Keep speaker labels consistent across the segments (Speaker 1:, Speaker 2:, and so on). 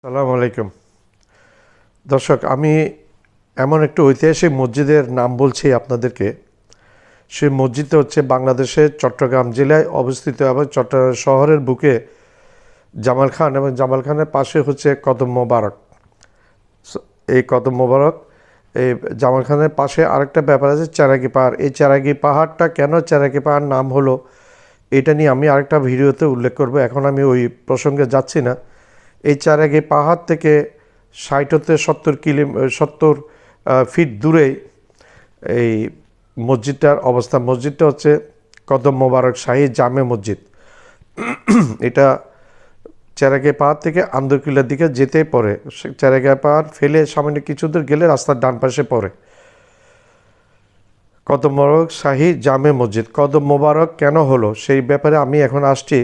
Speaker 1: আসসালামু আলাইকুম দর্শক, আমি এমন একটি ঐতিহাসিক মসজিদের নাম বলছি আপনাদেরকে। সেই মসজিদটা হচ্ছে বাংলাদেশের চট্টগ্রাম জেলায় অবস্থিত এবং চট্টগ্রাম শহরের বুকে জামাল খান, এবং জামাল খানের পাশে হচ্ছে কদম মোবারক। এই কদম মোবারক, এই জামাল খানের পাশে আরেকটা ব্যাপার আছে, চেরাগি পাহাড়। এই চেরাগি পাহাড়টা কেন চেরাগি পাহাড় নাম হলো, এটা নিয়ে আমি আরেকটা ভিডিওতে উল্লেখ করব। এখন আমি ওই প্রসঙ্গে যাচ্ছি না। এই চেরাগি পাহাড় থেকে 60 থেকে 70 ফিট দূরেই এই মসজিদটার অবস্থান। মসজিদটা হচ্ছে কদম মোবারক শাহী জামে মসজিদ। এটা চেরাগি পাহাড় থেকে আন্দরকিল্লার দিকে যেতেই পড়ে। চেরাগি পাহাড় ফেলে সামান্য কিছু দূর গেলে রাস্তার ডান পাশে পড়ে কদম মোবারক শাহী জামে মসজিদ। কদম মোবারক কেন হলো সেই ব্যাপারে আমি এখন আসছি।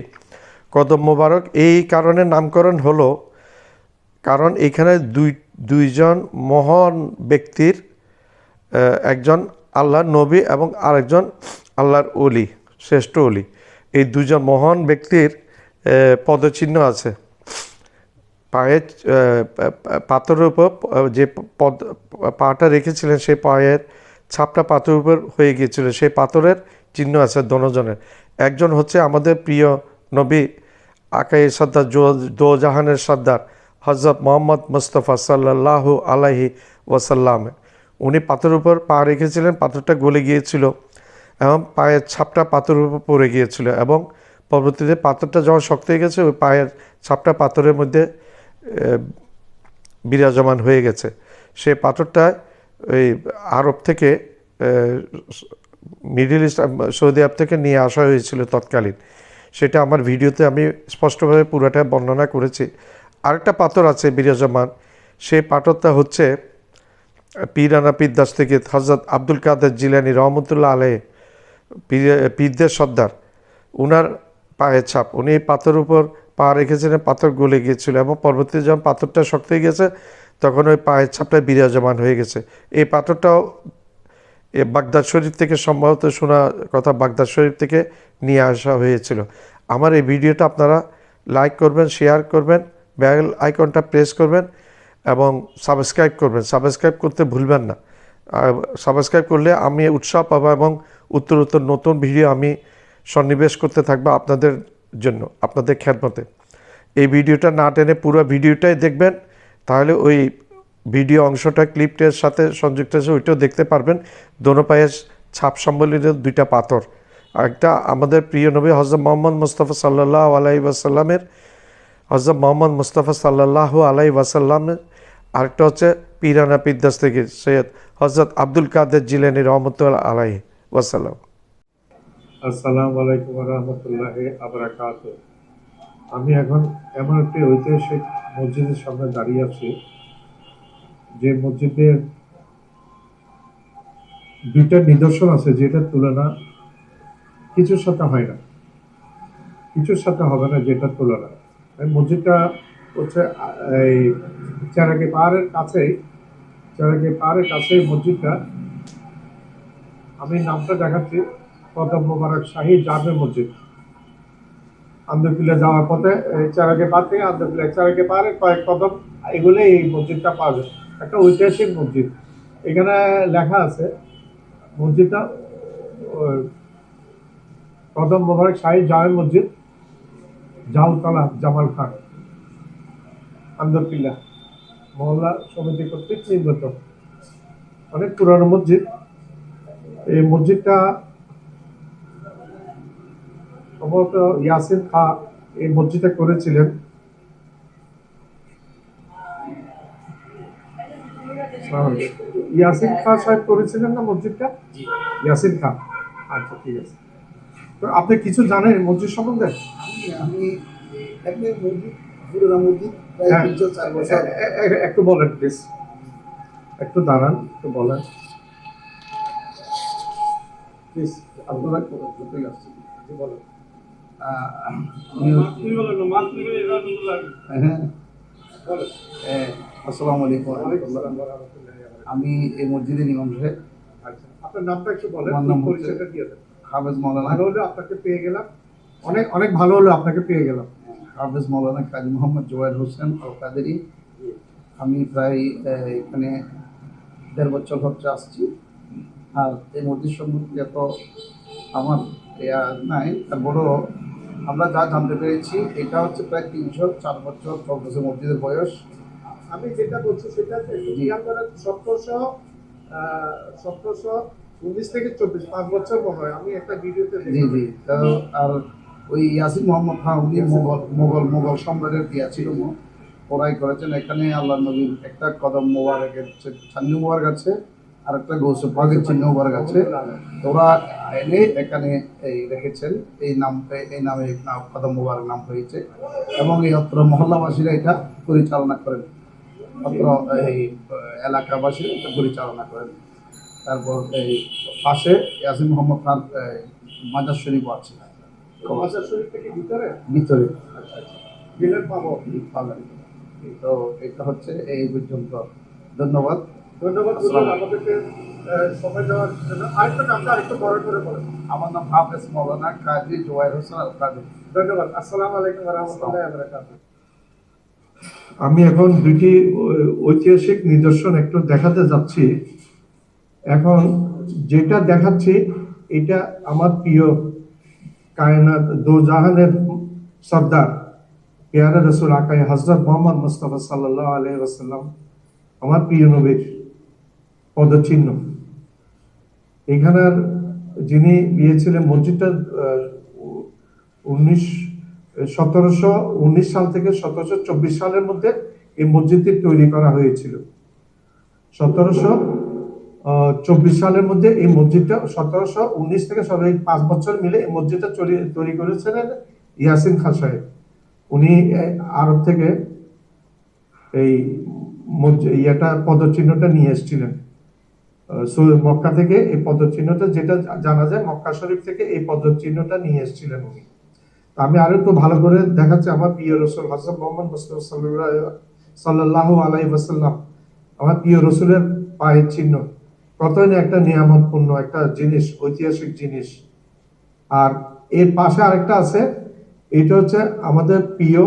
Speaker 1: কদম মোবারক এই কারণে নামকরণ হলো, কারণ এখানে দুইজন মহান ব্যক্তির, একজন আল্লাহর নবী এবং আরেকজন আল্লাহর অলি, শ্রেষ্ঠ অলি। এই দুজন মহান ব্যক্তির পদচিহ্ন আছে পায়ের, পাথরের উপর যে পাটা রেখেছিলেন, সেই পায়ের ছাপটা পাথরের উপর হয়ে গিয়েছিল। সেই পাথরের চিহ্ন আছে দোনোজনের। একজন হচ্ছে আমাদের প্রিয় নবী আকাই সর্দার দোজাহানের সর্দার হজরত মোহাম্মদ মুস্তফা সাল্লাল্লাহু আলাইহি ওয়াসাল্লাম। উনি পাথরের উপর পা রেখেছিলেন, পাথরটা গলে গিয়েছিল এবং পায়ের ছাপটা পাথরের উপর পড়ে গিয়েছিল, এবং পরবর্তীতে পাথরটা যখন শক্ত হয়ে গেছে, ওই পায়ের ছাপটা পাথরের মধ্যে বিরাজমান হয়ে গেছে। সেই পাথরটা ওই আরব থেকে, মিডিল ইস্ট, সৌদি আরব থেকে নিয়ে আসা হয়েছিল তৎকালীন। সেটা আমার ভিডিওতে আমি স্পষ্টভাবে পুরোটা বর্ণনা করেছি। আরেকটা পাথর আছে বিরাজমান, সেই পাথরটা হচ্ছে পীরানা পীরদাস থেকে হজরত আব্দুল কাদের জিলানী রহমতুল্লাহ আলহ, পীরদের সর্দার, উনার পায়ের ছাপ। উনি পাথরের উপর পা রেখেছিলেন, পাথর গলে গিয়েছিল, এবং পরবর্তীতে যখন পাথরটা শক্ত হয়ে গেছে তখন ওই পায়ের ছাপটা বিরাজমান হয়ে গেছে। এই পাথরটাও বাগদাদ শরীফ থেকে, সম্ভবত শোনা কথা, বাগদাদ শরীফ থেকে নিয়ে আসা হয়েছিল। আমার এই ভিডিওটা আপনারা লাইক করবেন, শেয়ার করবেন, বেল আইকনটা প্রেস করবেন এবং সাবস্ক্রাইব করবেন। সাবস্ক্রাইব করতে ভুলবেন না। সাবস্ক্রাইব করলে আমি উৎসাহ পাবো এবং উত্তর নতুন ভিডিও আমি সন্নিবেশ করতে থাকবো আপনাদের জন্য, আপনাদের খেদমতে। এই ভিডিওটা না টেনে পুরো ভিডিওটাই দেখবেন, তাহলে ওই ভিডিও অংশটা ক্লিপটার সাথে সংযুক্ত আছে, ওইটাও দেখতে পারবেন। দোনো পায়ের ছাপ সম্বলিত দুইটা পাথর। একটা আমাদের প্রিয় নবী হজরত মোহাম্মদ মুস্তফা সাল্লাল্লাহু আলাইহি ওয়াসাল্লামের, হজরত মোহাম্মদ মুস্তফা সাল্লাল্লাহু আলাইহি ওয়াসাল্লামের। আরেকটা হচ্ছে পীরানা পীরদাস থেকে সৈয়দ হজরত আব্দুল কাদের জিলানী রহমতুল্লাহ আলাইহি ওয়াসাল্লাম।
Speaker 2: আসসালামু আলাইকুম ওয়া রাহমাতুল্লাহি ওয়া বারাকাতুহু। আমি এখন এমন একটি ঐতিহাসিক মসজিদের সামনে দাঁড়িয়ে আছি, যে মসজিদের দুইটা নিদর্শন আছে, যেটার তুলনা কিছুর সাথে হয় না, কিছুর সাথে হবে না যেটার তুলনা। এই মসজিদটা হচ্ছে এই চেরাগি পাহাড়ের কাছেই, চেরাগি পাহাড়ের কাছেই মসজিদটা। আমি নামটা দেখাচ্ছি, কদম মোবারক শাহী জামে মসজিদ। আন্দরকিল্লা যাওয়ার পথে চেরাগি পাহাড় থেকে আন্দরকিল্লা, চেরাগি পাহাড়ের কয়েক কদম এগুলো এই মসজিদটা পাওয়া যায়। একটা ঐতিহাসিক মসজিদ। এখানে লেখা আছে মসজিদটা কদম মোবারক শাহী জামে মসজিদ, জাউতলা জামাল খান, আন্দরকিল্লা মহল্লা সমিতি কর্তৃক নির্মিত। অনেক পুরানো মসজিদ। এই মসজিদটা সম্ভবত ইয়াসিন খাঁ এই মসজিদটা করেছিলেন। ইয়াসিন খাঁ সাহেব করেছিলেন না মসজিদটা? ইয়াসিন খাঁ। আচ্ছা, ঠিক আছে। তো আপনি কিছু জানেন মসজিদ সম্বন্ধে?
Speaker 3: আমি একদম মসজিদ, পুরোনো মসজিদ, প্রায়
Speaker 2: হ্যাঁ,
Speaker 3: 3-4 বছর।
Speaker 2: একটু বলেন প্লিজ, একটু দাঁড়ান, একটু বলেন প্লিজ। আপনারা
Speaker 3: যতই আসছে
Speaker 2: বলেন।
Speaker 3: আসসালামু আলাইকুম ওয়া রাহমাতুল্লাহ। আমি এই মসজিদের ইমাম সাহেব।
Speaker 2: আচ্ছা, আপনার নামটা একটু বলেন,
Speaker 3: আমার নাম হচ্ছে
Speaker 2: পরিচয়টা দিয়ে দেন।
Speaker 3: হাফেজ মাওলানা।
Speaker 2: ভালো হলো আপনাকে পেয়ে গেলাম, অনেক অনেক ভালো হলো আপনাকে পেয়ে গেলাম।
Speaker 3: হাফেজ মৌলানা কাজী মোহাম্মদ জোবায়ের হোসেন আল কাদেরী। আমি প্রায় এখানে 1.5 বছর হচ্ছে আসছি। আর এই মসজিদ সম্পর্কে এত আমার নাই, তারপরও আমরা যা জানতে পেরেছি এটা হচ্ছে প্রায় 304 বছর চলতেছে মসজিদের বয়স।
Speaker 2: আমি যেটা বলছি সেটা একটু খেয়াল করেন, 1719 থেকে 24, 5 বছর মনে হয়। আমি একটা ভিডিওতে
Speaker 3: জি জি। তো আর ওই ইয়াসিন মোহাম্মদ খান উনি মোগল সম্রাটের ছিল, ওরাই করেছেন। এখানে আল্লাহ নবীর একটা কদম মোবারকের ছান্নু মোবারক আছে, আর একটা গৌসে পাকের চিহ্ন মোবারক আছে। ওরা এনে এখানে এই রেখেছেন, এই নামে কদম মোবারক নাম হয়েছে, এবং এই অত্র মহল্লাবাসীরা এটা পরিচালনা করেন, অত্র এই এলাকাবাসীরা এটা পরিচালনা করেন। তারপর এই পাশে ইয়াসিন মোহাম্মদ খান মাজার শরীফ আছে।
Speaker 2: মাজার শরীফ থেকে ভিতরে
Speaker 3: ভিতরে
Speaker 2: আচ্ছা আচ্ছা গেলেন পাবো।
Speaker 3: পাবেন। তো এটা হচ্ছে এই পর্যন্ত। ধন্যবাদ।
Speaker 2: ধন্যবাদ
Speaker 3: আসসালামু আলাইকুম।
Speaker 2: আমাদেরকে সময় দেওয়ার জন্য। আরেকটা নামটা আরেকটু বড় করে বলেন।
Speaker 3: আমার নাম হাফেজ মৌলানা কাজী জোবায়ের হোসেন আল কাদেরী।
Speaker 2: ধন্যবাদ। আসসালামু আলাইকুম ওয়া রাহমাতুল্লাহি ওয়া বারাকাতুহু। আমি এখন দুটি ঐতিহাসিক নিদর্শন একটু দেখাতে যাচ্ছি। এখন যেটা দেখাচ্ছি এটা আমার প্রিয় কায়নাত দো জাহানের সর্দার পেয়ারা রসুল আকাই হযরত মুহাম্মদ মুস্তাফা সাল্লাল্লাহু আলাইহি ওয়াসাল্লাম, আমার প্রিয় নবীর পদচিহ্ন। এখানের যিনি দিয়েছিলেন মসজিদটা 1719 সাল থেকে 1724 সালের মধ্যে এই মসজিদটি তৈরি করা হয়েছিল। 1724 সালের মধ্যে এই মসজিদটা, 1719 থেকে 5 বছর মিলে এই মসজিদটা তৈরি করেছিলেন ইয়াসিন খান সাহেব। উনি আরব থেকে এই পদচিহ্নটা নিয়ে এসেছিলেন, মক্কা থেকে এই পদচিহ্নটা, যেটা জানা যায় মক্কা শরীফ থেকে এই পদচিহ্নটা নিয়ে এসেছিলেন উনি। আমি আরো একটু ভালো করে দেখাচ্ছি। আমার প্রিয় রসুল হযরত মুহাম্মদ মুস্তাফা সাল্লাল্লাহু আলাইহি ওয়াসাল্লাম, আমার প্রিয় রসুলের পায়ের চিহ্ন, কতই না একটা নিয়ামতপূর্ণ একটা জিনিস, ঐতিহাসিক জিনিস। আর এর পাশে আরেকটা আছে, এটা হচ্ছে আমাদের প্রিয়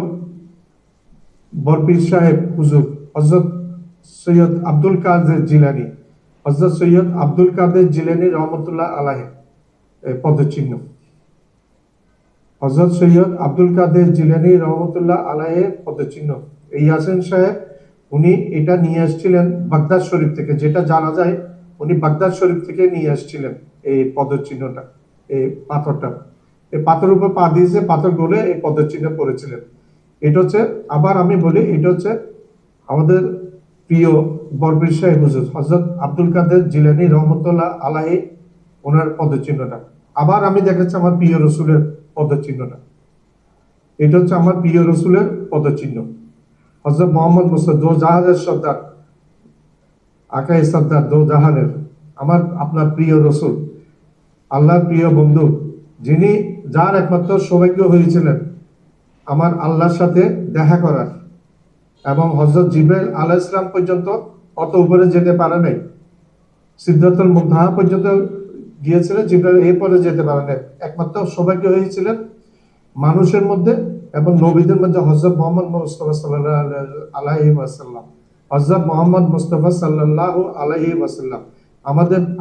Speaker 2: বরপীর সাহেব হুজুর হযরত সৈয়দ আব্দুল কাদের জিলানী, হযরত সৈয়দ আব্দুল কাদের জিলানী রহমতুল্লাহ আলাইহি পদচিহ্ন। হযরত সৈয়দ আব্দুল কাদের জিলানী রহমতুল্লাহ আলাইহি পদচিহ্ন। এই ইয়াসিন সাহেব উনি এটা নিয়ে এসেছিলেন বাগদাদ শরীফ থেকে, যেটা জানা যায় উনি বাগদাদ শরীফ থেকে নিয়ে এসেছিলেন এই পদচিহ্নটা, এই পাথরটা। এই পাথরের উপর পা দিয়েছে, পাথর গলে এই পদচিহ্ন পড়েছিলেন। এটা হচ্ছে, আবার আমি বলি, এটা হচ্ছে আমাদের প্রিয় বরপীর সাহেব হুজুর হযরত আব্দুল কাদের জিলানী রহমতুল্লাহ আলাইহি, ওনার পদচিহ্নটা। আবার আমি দেখাচ্ছি আমার প্রিয় রসুলের পদচিহ্নটা। এটা হচ্ছে আমার প্রিয় রসুলের পদচিহ্ন, হযরত মুহাম্মদ মুস্তাফা দো জাহানের সর্দার, আকাই সর্দার দো জাহানের, আমার আপনার প্রিয় রসুল, আল্লাহর প্রিয় বন্ধু, যিনি যার একমাত্র সৌভাগ্য হয়েছিলেন আমার আল্লাহর সাথে দেখা করার, এবং হযরত জিবরাইল আলাইহিস সালাম পর্যন্ত অত উপরে যেতে পারে নাই, সিদরাতুল মুনতাহা পর্যন্ত গিয়েছিলেন, জিবরাইল এরপরে যেতে পারে নাই। একমাত্র সৌভাগ্য হয়েছিলেন মানুষের মধ্যে এবং নবীদের মধ্যে হযরত মুহাম্মদ মুস্তাফা সাল্লাল্লাহু আলাইহি ওয়াসাল্লাম। হযরত মুহাম্মদ মুস্তাফা সাল্লাল্লাহু আলাইহি ওয়াসাল্লাম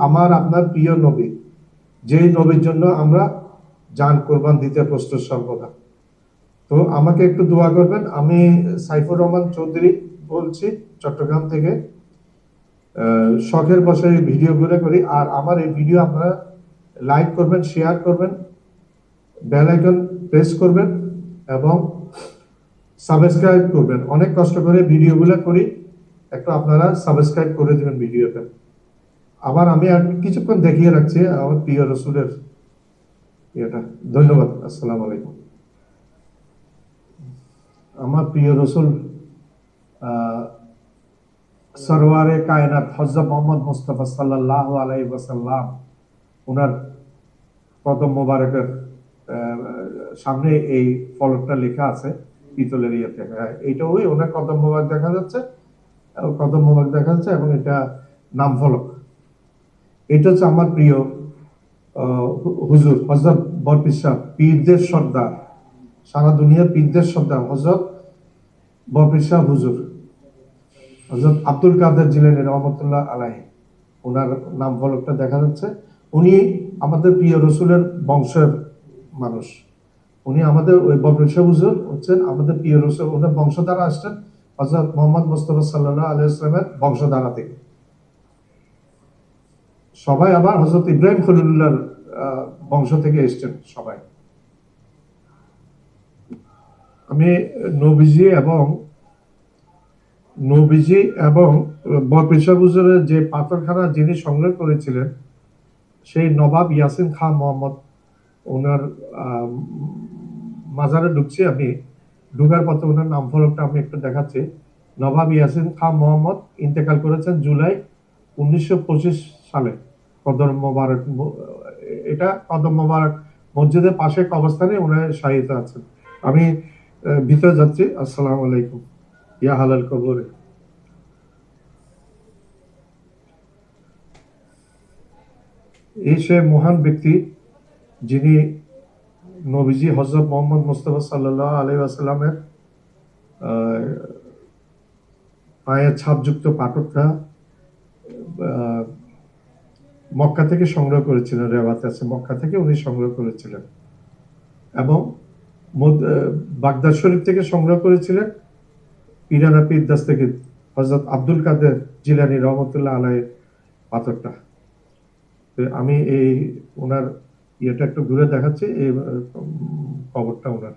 Speaker 2: আমার আপনার প্রিয় নবী, যেই নবীর জন্য আমরা জান কোরবান দিতে প্রস্তুত সর্বদা। তো আমাকে একটু দোয়া করবেন। আমি সাইফুর রহমান চৌধুরী বলছি, চট্টগ্রাম থেকে। শখের বসে এই ভিডিওগুলো করি, আর আমার এই ভিডিও আপনারা লাইক করবেন, শেয়ার করবেন, বেল আইকন প্রেস করবেন এবং সাবস্ক্রাইব করবেন। অনেক কষ্ট করে ভিডিওগুলো করি, একটু আপনারা সাবস্ক্রাইব করে দেবেন ভিডিওটা। আবার আমি আর কিছুক্ষণ দেখিয়ে রাখছি আমার প্রিয় রসুলের এটা। ধন্যবাদ। আসসালামু আলাইকুম। আমার প্রিয় রসুল সরওয়ারে কায়নাত হযরত মুহাম্মদ মুস্তাফা সাল্লাল্লাহু আলাইহি ওয়াসাল্লাম, ওনার কদম মোবারকের সামনে এই ফলকটা লেখা আছে পিতলের ইয়েতে। এইটা ওই ওনার কদম মোবারক দেখা যাচ্ছে, এবং এটা নাম ফলক। এটা হচ্ছে আমার প্রিয় হুজুর হযরত বরপীর সাহেব, পীরদের সর্দার, সারা দুনিয়ার পীরদের সর্দার হযরত বরপীর সাহেব হুজুর হযরত আব্দুল কাদের জিলানী রহমতুল্লাহ আলাইহি, ওনার নাম ফলকটা দেখা যাচ্ছে। উনি আমাদের প্রিয় রসুলের বংশের মানুষ। উনি আমাদের ওই বরপীর সাহেব হুজুর হচ্ছেন আমাদের প্রিয় রসুল, ওনার বংশধারা আসছেন হযরত মুহাম্মদ মুস্তাফা সাল্লাল্লাহু আলাইহি ওয়াসাল্লামের বংশধারা থেকে। সবাই আবার হযরত ইব্রাহিম খলিলুল্লাহর বংশ থেকে এসছেন সবাই। আমি নবীজি এবং বরপীর সাহেব হুজুরের যে পাথরখানা যিনি সংগ্রহ করেছিলেন, সেই নবাব ইয়াসিন খাঁ মোহাম্মদ, ওনার মাজারে ঢুকছি আমি। ঢুকার পথে ওনার নাম ফলকটা আমি একটু দেখাচ্ছি। নবাব ইয়াসিন খাঁ মোহাম্মদ ইন্তেকাল করেছেন জুলাই 1925 সালে কদম মোবারক, এটা কদম মোবারক মসজিদের পাশে কবরস্থানে ওনার শায়িত আছেন। আমি ভিতরে যাচ্ছি। আসসালামু আলাইকুম ইয়া হালাল কবরে। এই সে মহান ব্যক্তি যিনি নবীজি হযরত মুহাম্মদ মুস্তাফা সাল্লাল্লাহু আলাইহি ওয়াসাল্লামের পায়ের ছাপযুক্ত পাথরটা মক্কা থেকে সংগ্রহ করেছিলেন। রেওয়াতে আছে মক্কা থেকে উনি সংগ্রহ করেছিলেন, এবং বাগদাদ শরীফ থেকে সংগ্রহ করেছিলেন পিরানা পীরদাস থেকে হযরত আব্দুল কাদের জিলানী রহমতুল্লাহ আলাইহির পাথরটা। আমি এই ওনার ইয়েটা একটু ঘুরে দেখাচ্ছি, এই কবরটা ওনার।